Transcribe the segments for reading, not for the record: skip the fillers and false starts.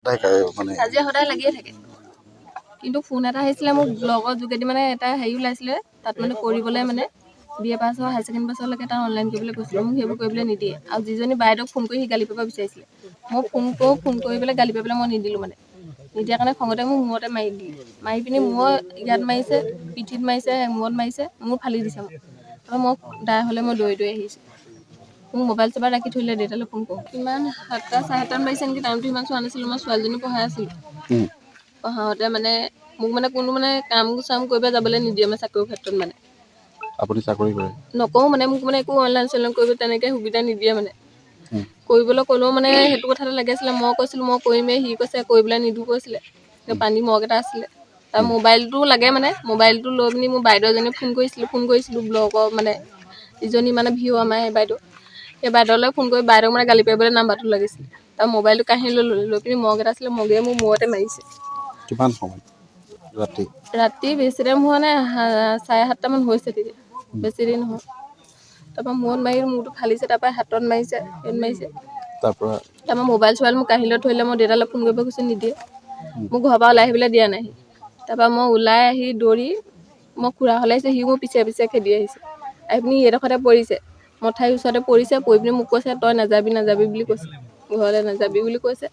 মানে কাজিয়া সদায় লাগিয়ে থাকে কিন্তু ফোন এটা আহিছিলে মোৰ ব্লগৰ যোগেদি মানে এটা হেৰি ওলাইছিলে তাত মানে কৰিবলৈ মানে BA পাছ হোৱা হায়াৰ ছেকেণ্ডেৰী পাছলৈকে তাত অনলাইন কৰিবলৈ কৈছিলোঁ মোক সেইবোৰ কৰিবলৈ নিদিয়ে আৰু যিজনী বাইদেউক ফোন কৰি সি গালি পাৰিব বিচাৰিছিলে মই ফোন কৰি পেলাই গালি পাৰিবলৈ মই নিদিলোঁ মানে নিদিয়াৰ কাৰণে খঙতে মোক মূৰতে মাৰি দিলে মাৰি পিনি মই ইয়াত মাৰিছে পিঠিত মাৰিছে মূৰত মাৰিছে মোৰ ফালি দিছে মোক তাৰপৰা মই দাই হ'লে মই দৌৰি আহিছোঁ মোক মোবাইল চোবাইল ৰাখি থৈ দিলে দেউতালৈ ফোন কৰোঁ কিমান 7টা 7:30 বাজিছে নেকি টাইমটো ইমান চোৱা নাছিলোঁ মই ছোৱালীজনী পঢ়াই আছিলোঁ পঢ়াওঁতে মানে মোক মানে কোনো মানে কাম চাম কৰিব যাবলৈ নিদিয়ে মানে চাকৰিৰ ক্ষেত্ৰত মানে আপুনি চাকৰি কৰে নকওঁ মানে মোক মানে একো অনলাইন চনলাইন কৰিব তেনেকৈ সুবিধা নিদিয়ে মানে কৰিবলৈ ক'লেও মানে সেইটো কথাতে লাগি আছিলে মই কৈছিলোঁ মই কৰিমেই সি কৈছে কৰিবলৈ নিদিওঁ কৈছিলে পানী মগ এটা আছিলে তাৰ মোবাইলটো লাগে মানে মোবাইলটো লৈ পিনি মোৰ বাইদেউ এজনীক ফোন কৰিছিলোঁ ব্লগৰ মানে ইজনী মানে ভিউ আমাৰ সেই বাইদেউ সেই বাইদেউলৈ ফোন কৰি বাইদেউক মানে গালি পাৰিবলৈ নাম্বাৰটো লাগিছিলে তাৰ মোবাইলটো কাঢ়ি লৈ পিনি মগ এটা আছিলে মগে মোৰ মূৰতে মাৰিছে কিমান সময় ৰাতি বেছি টাইম হোৱা নাই 7:30 মান হৈছে তেতিয়া বেছি দেৰি নহয় তাৰপৰা মূৰত মাৰি মূৰটো ফালিছে তাৰপৰা হাতত মাৰিছে তাৰপৰা মোবাইল চোবাইল মোক কাঢ়ি লৈ থৰিলে মই দেউতালৈ ফোন কৰিব কৈছোঁ নিদিয়ে মোক ঘৰৰ পৰা ওলাই আহিবলৈ দিয়া নাই তাৰপৰা মই ওলাই আহি দৌৰি মই খুৰা হ'লে আহিছে সি মোৰ পিছে পিছে খেদি আহিছে আহি পিনি এইডোখৰতে পৰিছে মঠাইৰ ওচৰতে পৰিছে পৰি পিনি মোক কৈছে তই নাযাবি বুলি কৈছে ঘৰলৈ নাযাবি বুলি কৈছে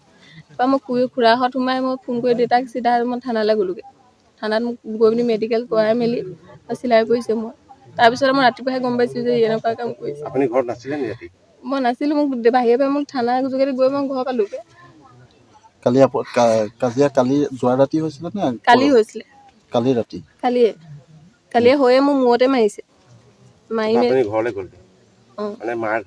তাৰপৰা মই খুৰাহঁত সোমাই মই ফোন কৰি দেউতাক চিধা মই থানালৈ গ'লোগৈ থানাত মোক গৈ পিনি মেডিকেল কৰাই মেলি চিলাই কৰিছে মই তাৰপিছতে মই ৰাতিপুৱাহে গম পাইছোঁ যে এনেকুৱা কাম কৰিছে আপুনি ঘৰত নাছিলে নি ৰাতি মই নাছিলোঁ মোক বাহিৰে মোক থানাৰ যোগেদি গৈ মই ঘৰ পালোগৈ কালি কাজিয়া কালি যোৱা ৰাতি হৈছিলে নে কালি হৈছিলে কালি ৰাতি কালিয়ে হৈয়ে মোৰ মূৰতে মাৰিছে মাৰি আপুনি ঘৰলৈ গ'ল মানে মাৰ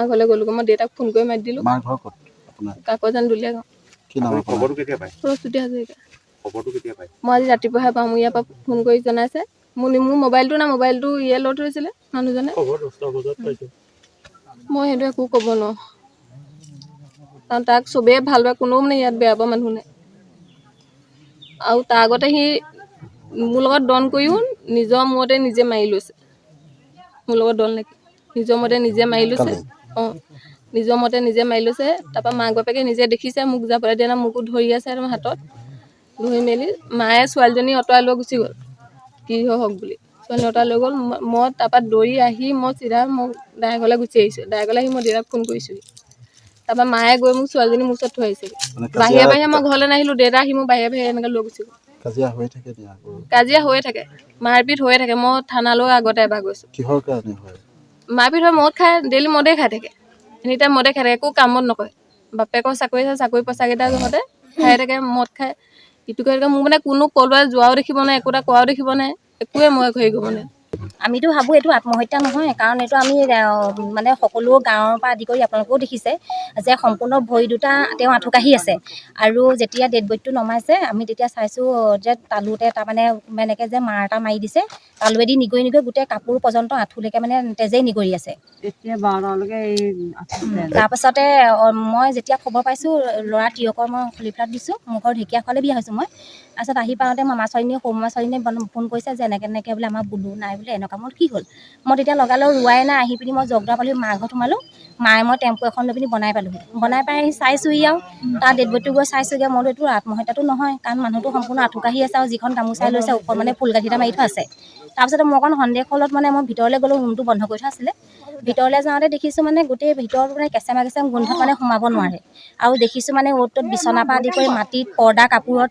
ঘৰলৈ গ'লোগৈ মই দেউতাক ফোন কৰি মাতি দিলোঁ মাৰ ঘৰ ক'ত আপোনাৰ কাকজান দুলীয়া গাঁও কি নাম খবৰটো কেতিয়া পায় প্ৰস্তুতি হাজৰিকা খবৰটো কেতিয়া পায় মই আজি ৰাতিপুৱাহে পাওঁ মোৰ ইয়াৰ পৰা ফোন কৰি জনাইছে মোৰ মোবাইলটো ইয়ে লৈ থৈছিলে মানুহজনে মই সেইটো একো ক'ব নোৱাৰোঁ কাৰণ তাক চবেই ভাল পায় কোনেও মানে ইয়াত বেয়া পোৱা মানুহ নাই আৰু তাৰ আগতে সি মোৰ লগত দন কৰিও নিজৰ মূৰতে নিজে মাৰি লৈছে মোৰ লগত দল নেকি নিজৰ মতে নিজে মাৰি লৈছে নিজৰ মতে নিজে মাৰি লৈছে তাৰপৰা মাক বাপেকে নিজে দেখিছে মোক যাবলৈ দিয়া নাই মোকো ধৰি আছে একদম হাতত ধৰি মেলি মায়ে ছোৱালীজনী অঁতৰাই লৈ গুচি গ'ল কি হওক বুলি ছোৱালী অঁতৰাই লৈ গ'ল মই তাৰপৰা দৌৰি আহি মই চিধা মোক দাই ঘৰলৈ গুচি আহিছোঁ দাই ঘৰলৈ আহি মই দেউতাক ফোন কৰিছোঁ তাৰপৰা মায়ে গৈ মোক ছোৱালীজনী মোৰ ওচৰত থৈ আহিছেগৈ বাহিৰে মই ঘৰলৈ নাহিলোঁ দেউতা আহি মোক বাহিৰে এনেকৈ লৈ গুচি গ'ল কাজিয়া হৈয়ে থাকে মাৰপিট হৈয়ে থাকে মই থানালৈ আগতে এবাৰ গৈছোঁ কিহৰ কাৰণে হয় মাৰপিট হয় মদ খাই ডেইলি মদেই খাই থাকে এনিটাইম মদে খাই থাকে একো কামত নকৰে বাপেকৰ চাকৰি পইচাকেইটা ঘৰতে খাই থাকে মদ খাই ইটোকে মোক মানে কোনো ক'ৰবাত যোৱাও দেখিব নাই একো এটা কৰাও দেখিব নাই একোৱে মই হেৰি কৰিব নাই আমিতো ভাবোঁ এইটো আত্মহত্যা নহয় কাৰণ এইটো আমি মানে সকলো গাঁৱৰ পৰা আদি কৰি আপোনালোকেও দেখিছে যে সম্পূৰ্ণ ভৰি দুটা তেওঁ আঁঠুকাঢ়ি আছে আৰু যেতিয়া ডেড বডিটো নমাইছে আমি তেতিয়া চাইছোঁ যে তালুতে তাৰমানে এনেকৈ যে মাৰ এটা মাৰি দিছে তালুৱেদি নিগৰি গোটেই কাপোৰ পৰ্যন্ত আঁঠুলৈকে মানে তেজেই নিগৰি আছে এতিয়া 12লৈকে তাৰপাছতে মই যেতিয়া খবৰ পাইছোঁ ল'ৰা তিয়কৰ মই খলিফাত দিছোঁ মোৰ ঘৰত ঢেকীয়াখোৱালে বিয়া হৈছোঁ মই তাৰপিছত আহি পাওঁতে মামা ছোৱালীজনীয়ে সৰু মামা ছোৱালীজনীয়ে ফোন কৰিছে যে এনেকৈ বোলে আমাৰ বুলু নাই বোলে এনেকুৱা মোৰ কি হ'ল মই তেতিয়া লগালগ ৰোৱাই নাই আহি পিনি মই জগদৰা পালোঁ মাৰ ঘৰত সোমালোঁ মায়ে মই টেম্পু এখন লৈ পিনি বনাই পালোঁহি বনাই পাই আহি চাইছোঁহি আৰু তাৰ ডেড বডিটো গৈ চাইছোঁগৈ মই এইটো আত্মহত্যাটো নহয় কাৰণ মানুহটো সম্পূৰ্ণ আঁঠুকাঢ়ি আছে আৰু যিখন গামোচাই লৈছে ওপৰত মানে ফুলগাঠি এটা মাৰি থোৱা আছে তাৰপিছতে মই অকণ সন্দেহ ফলত মানে মই ভিতৰলৈ গ'লোঁ ৰুমটো বন্ধ কৰি থোৱা আছিলে ভিতৰলৈ যাওঁতে দেখিছোঁ মানে গোটেই ভিতৰত মানে কেঁচেমা গোন্ধত মানে সোমাব নোৱাৰে আৰু দেখিছোঁ মানে অ'ত ত'ত বিচনাৰ পৰা আদি কৰি মাটিত পৰ্দা কাপোৰত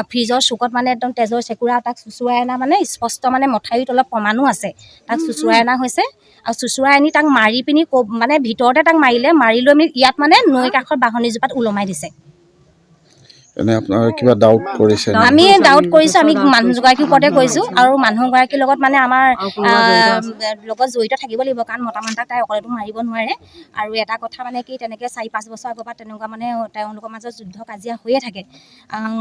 ফ্ৰিজৰ চুকত মানে একদম তেজৰ চেকুৰা তাক চুচুৱাই অনা মানে স্পষ্ট মানে মঠাৰিত অলপ প্ৰমাণো আছে তাক চুচুৱাই অনা হৈছে আৰু চুচুৱাই আনি তাক মাৰি পিনি মানে ভিতৰতে তাক মাৰি লৈ আমি ইয়াত মানে নৈ কাষৰ বাঢ়নীজোপাত ওলমাই দিছে এনে আপোনাৰ কিবা ডাউট কৰিছে আমি ডাউট কৰিছোঁ আমি মানুহগৰাকীৰ ওপৰতে কৰিছোঁ আৰু মানুহগৰাকীৰ লগত মানে আমাৰ লগত জড়িত থাকিব লাগিব কাৰণ মতা মানুহক তাই অকলেতো মাৰিব নোৱাৰে আৰু এটা কথা মানে কি তেনেকৈ 4-5 বছৰ আগৰ পৰা তেনেকুৱা মানে তেওঁলোকৰ মাজত যুদ্ধ কাজিয়া হৈয়ে থাকে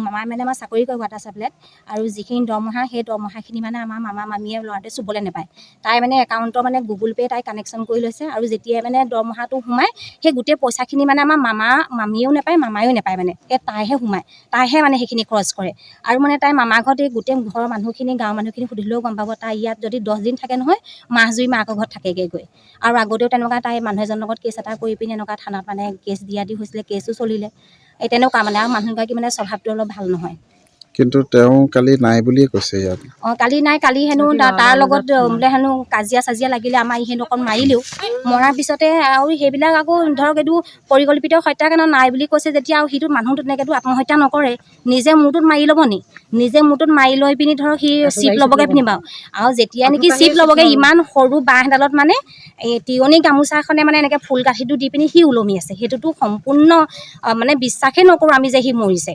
মামাই মানে আমাৰ চাকৰি কৰে ৱাটাৰ চাপ্লাইত আৰু যিখিনি দৰমহা সেই দৰমহাখিনি মানে আমাৰ মামা মামীয়ে ল'ৰাটোৱে চুবলৈ নাপায় তাই মানে একাউণ্টৰ মানে গুগল পে' তাই কানেকশ্যন কৰি লৈছে আৰু যেতিয়াই মানে দৰমহাটো সোমায় সেই গোটেই পইচাখিনি মানে আমাৰ মামীয়েও নাপায় মামায়েও নাপায় মানে সেই তাইহে সোমায় তাইহে মানে সেইখিনি খৰচ কৰে আৰু মানে তাই মামাৰ ঘৰত এই গোটেই ঘৰৰ মানুহখিনি গাঁৱৰ মানুহখিনি সুধিলেও গম পাব তাই ইয়াত যদি 10 দিন থাকে নহয় মাহজুৰি মাকৰ ঘৰত থাকেগৈ গৈ আৰু আগতেও তেনেকুৱা তাই মানুহ এজনৰ লগত কেছ এটা কৰি পিনি এনেকুৱা থানাত মানে কেছ দিয়া দি হৈছিলে কেছো চলিলে এই তেনেকুৱা মানে, আৰু মানুহগৰাকী মানে স্বভাৱটো অলপ ভাল নহয়। কিন্তু তেওঁ কালি নাই বুলিয়ে কৈছে ইয়াত। কালি নাই, কালি হেনো তাৰ লগত বোলে হেনো কাজিয়া লাগিলে, আমাৰ হেনো অকণ মাৰিলেও, মৰাৰ পিছতে আৰু সেইবিলাক আকৌ ধৰক এইটো পৰিকল্পিত হত্যাকাণ্ড নাই বুলি কৈছে যেতিয়া, আৰু সিটো মানুহটো তেনেকৈতো আত্মহত্যা নকৰে, নিজে মূৰটোত মাৰি ল'ব নি, নিজে মূৰটোত মাৰি লৈ পিনি ধৰক সি চিপ ল'বগৈ পিনি বাৰু, আৰু যেতিয়া নেকি চিপ ল'বগৈ ইমান সৰু বাঁহ এডালত মানে এই তিয়নি গামোচাখনে মানে এনেকৈ ফুল গাঁঠিটো দি পিনি সি ওলমি আছে, সেইটোতো সম্পূৰ্ণ মানে বিশ্বাসেই নকৰোঁ আমি যে সি মৰিছে।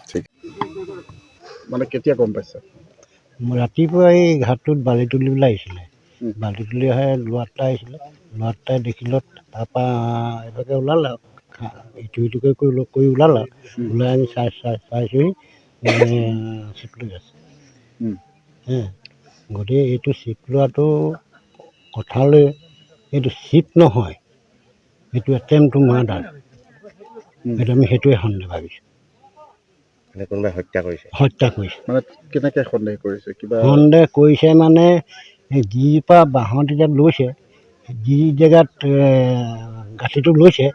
ঠিক মানে কেতিয়া গম পাইছে? ৰাতিপুৱা এই ঘাটটোত বালি তুলিবলৈ আহিছিলে, বালি তুলি আহে ল'ৰা আহিছিলে, ল'ৰা দেখিলত তাৰপৰা এইভাগে ওলালে আৰু ইটোকে কৰি ওলালে, ওলাই আমি চাইছোঁহি চিপ লৈ আছে। গতিকে এইটো চিপ লোৱাটো কথালৈ এইটো চিপ নহয়, এইটো এটেম্প টু মাৰ্ডাৰ, এইটো আমি সেইটোৱে সন্দেহ ভাবিছোঁ। কোনোবাই হত্যা কৰিছে মানে কেনেকৈ সন্দেহ কৰিছে? কিবা সন্দেহ কৰিছে মানে যিৰ পৰা বাঁহত এতিয়া লৈছে, যি জেগাত গাঁঠিটো লৈছে,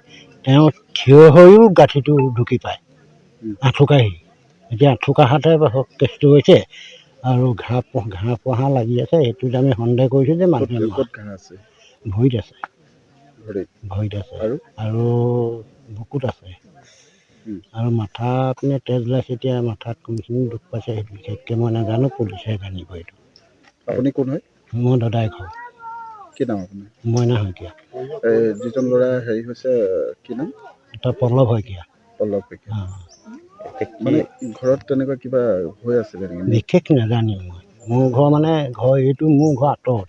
তেওঁ থিয় হৈও গাঁঠিটো ঢুকি পায়, আঁঠুকাহি। এতিয়া আঁঠুকাহাতে কেছটো হৈছে, আৰু ঘাঁহ পোহা লাগি আছে, সেইটোত আমি সন্দেহ কৰিছোঁ যে মানুহে ঘাঁহ আছে, ভৰিত আছে, ভৰিত আছে আৰু বুকুত আছে, আৰু মাথা পিনে তেজ ওলাইছে। এতিয়া মাথাত কোনখিনি দুখ পাইছে সেইটো বিশেষকৈ মই নাজানো, পুলিচে জানিব এইটো। আপুনি কোন হয়? মই দাদাই ঘৰ। কি নাম আপোনাৰ? মইনা শইকীয়া। যিজন ল'ৰা হেৰি হৈছে কি নাম? এটা পল্লৱ শইকীয়া। মানে ঘৰত তেনেকুৱা কিবা হৈ আছিলে নেকি? বিশেষ নাজানিম মই, মোৰ ঘৰ মানে এইটো মোৰ ঘৰ আঁতৰত।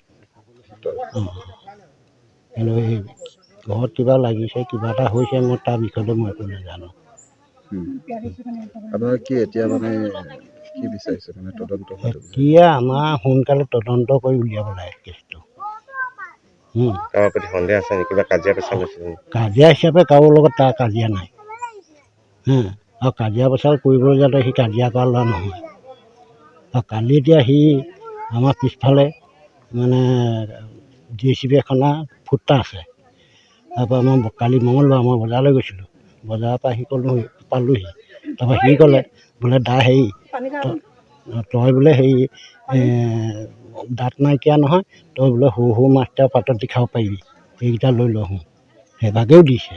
কিন্তু এই ঘৰত কিবা লাগিছে, কিবা এটা হৈছে, মই তাৰ বিষয়তে মই একো নাজানো। আপোনাৰ কি এতিয়া মানে কি বিচাৰিছে মানে তদন্ত? এতিয়া আমাৰ সোনকালে তদন্ত কৰি উলিয়াব লাগে কেছটো। কাৰোবাৰ প্ৰতি সন্দেহ আছে নেকি? কিবা কাজিয়া পেচাল হৈছিল? কাজিয়া হিচাপে কাৰো লগত তাৰ কাজিয়া নাই, আৰু কাজিয়া পেচাল কৰিবলৈ যাতে সি কাজিয়া কৰা ল'ৰা নহয়। আৰু কালি এতিয়া সি আমাৰ পিছফালে মানে JCB এখনৰ ফুটা আছে, তাৰপৰা মই কালি মঙলবাৰ মই বজাৰলৈ গৈছিলোঁ, বজাৰৰ পৰা আহি পালোহি, তাৰপৰা সি ক'লে বোলে হেৰি তই বোলে হেৰি দাঁত নাইকিয়া নহয়, তই বোলে সৰু মাছটা পাতত দি খাব পাৰিবি, সেইকেইটা লৈ লওঁ, সেইভাগেও দিছে।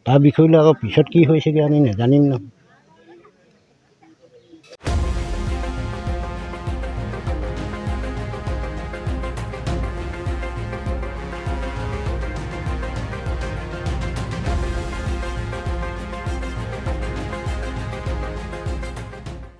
তাৰ বিষয়লৈ আকৌ পিছত কি হৈছেগৈ আমি নাজানিম নহয়।